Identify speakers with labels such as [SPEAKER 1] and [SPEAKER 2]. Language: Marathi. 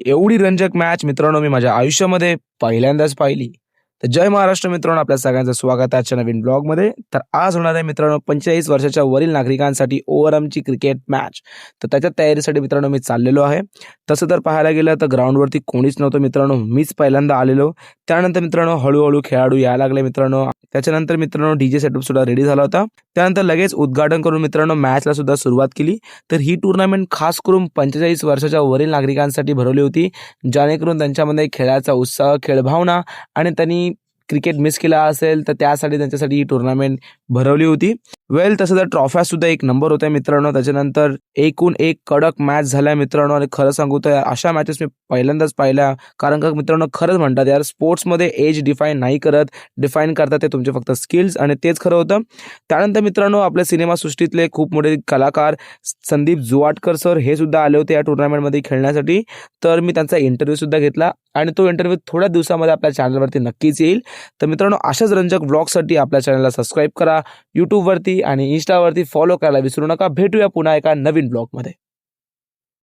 [SPEAKER 1] एवढी रंजक मॅच मित्रांनो मी माझ्या आयुष्यामध्ये पहिल्यांदाच पाहिली. तर जय महाराष्ट्र मित्रांनो, आपल्या सगळ्यांचं स्वागत आहे आजच्या नवीन ब्लॉगमध्ये. तर आज होणार आहे मित्रांनो 45 वर्षाच्या वरील नागरिकांसाठी ओव्हरआर्मची क्रिकेट मॅच. तर त्याच्या तयारीसाठी मित्रांनो मी चाललेलो आहे. तसं तर पाहायला गेलं तर ग्राउंडवरती कोणीच नव्हतं मित्रांनो, मीच पहिल्यांदा आलेलो. त्यानंतर मित्रांनो हळूहळू खेळाडू यायला लागले मित्रांनो. त्याच्यानंतर मित्रांनो डीजे सेटअप सुद्धा रेडी झाला होता. त्यानंतर लगेच उद्घाटन करून मित्रांनो मॅचला सुद्धा सुरुवात केली. तर ही टूर्नामेंट खास करून 45 वर्षाच्या वरील नागरिकांसाठी भरवली होती, जेणेकरून त्यांच्यामध्ये खेळाचा उत्साह, खेळभावना आणि त्यांनी क्रिकेट मिस केला असेल तर त्यासाठी त्यांच्यासाठी ही टूर्नामेंट भरवली होती. तसं तर ट्रॉफ्यासुद्धा एक नंबर होत्या मित्रांनो. त्याच्यानंतर एकूण एक कडक मॅच झाल्या मित्रांनो. आणि खरं सांगू तर अशा मॅचेस मी पहिल्यांदाच पाहिल्या. कारण का मित्रांनो, खरंच म्हणतात यार, स्पोर्ट्समध्ये एज डिफाईन नाही करत, डिफाईन करतात ते तुमचे फक्त स्किल्स, आणि तेच खरं होतं. त्यानंतर मित्रांनो आपल्या सिनेमासृष्टीतले खूप मोठे कलाकार संदीप जुवाटकर सर हे सुद्धा आले होते या टूर्नामेंटमध्ये खेळण्यासाठी. तर मी त्यांचा इंटरव्ह्यूसुद्धा घेतला आणि तो इंटरव्ह्यू थोड्या दिवसामध्ये आपल्या चॅनलवरती नक्कीच येईल. तर मित्रांनो, अशाच रंजक ब्लॉगसाठी आपल्या चॅनलला सबस्क्राईब करा, यूट्यूबवरती आणि इंस्टावरती फॉलो करायला विसरू नका. भेटूया पुन्हा एका नवीन ब्लॉगमध्ये.